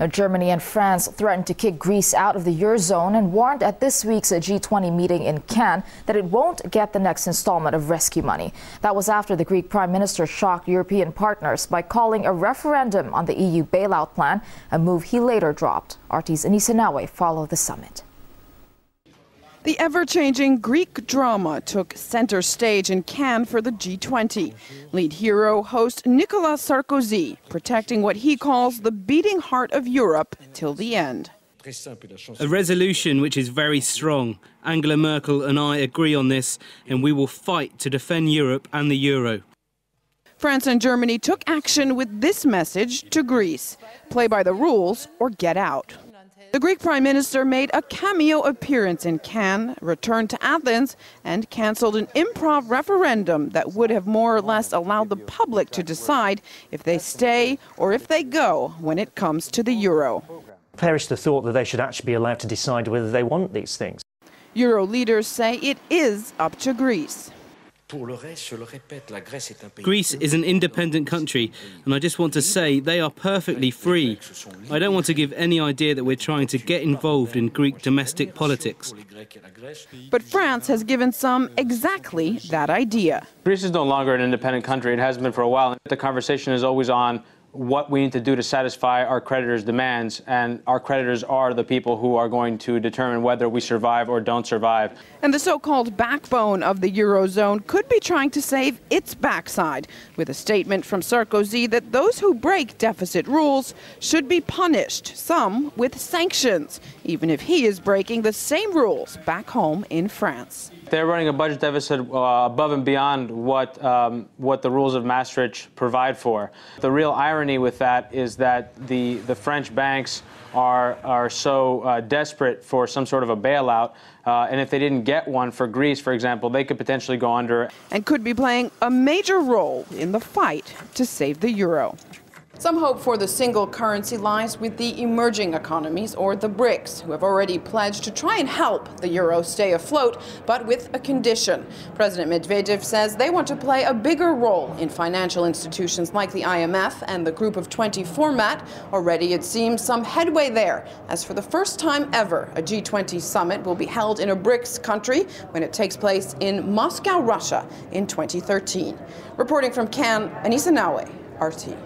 Now, Germany and France threatened to kick Greece out of the Eurozone and warned at this week's G20 meeting in Cannes that it won't get the next installment of rescue money. That was after the Greek Prime Minister shocked European partners by calling a referendum on the EU bailout plan, a move he later dropped. RT's Anissa Naouai followed the summit. The ever-changing Greek drama took center stage in Cannes for the G20. Lead hero host Nicolas Sarkozy, protecting what he calls the beating heart of Europe till the end. A resolution which is very strong. Angela Merkel and I agree on this, and we will fight to defend Europe and the euro. France and Germany took action with this message to Greece: play by the rules or get out. The Greek Prime Minister made a cameo appearance in Cannes, returned to Athens, and cancelled an improv referendum that would have more or less allowed the public to decide if they stay or if they go when it comes to the euro. Perish the thought that they should actually be allowed to decide whether they want these things. Euro leaders say it is up to Greece. Greece is an independent country, and I just want to say they are perfectly free. I don't want to give any idea that we're trying to get involved in Greek domestic politics. But France has given some exactly that idea. Greece is no longer an independent country. It has been for a while. The conversation is always on what we need to do to satisfy our creditors' demands, and our creditors are the people who are going to determine whether we survive or don't survive. And the so-called backbone of the Eurozone could be trying to save its backside, with a statement from Sarkozy that those who break deficit rules should be punished, some with sanctions, even if he is breaking the same rules back home in France. They're running a budget deficit above and beyond what the rules of Maastricht provide for. The real irony with that is that the French banks are so desperate for some sort of a bailout, and if they didn't get one for Greece, for example, they could potentially go under. And could be playing a major role in the fight to save the euro. Some hope for the single currency lies with the emerging economies, or the BRICS, who have already pledged to try and help the euro stay afloat, but with a condition. President Medvedev says they want to play a bigger role in financial institutions like the IMF and the Group of 20 format. Already, it seems, some headway there, as for the first time ever, a G20 summit will be held in a BRICS country when it takes place in Moscow, Russia in 2013. Reporting from Cannes, Anissa Naouai, RT.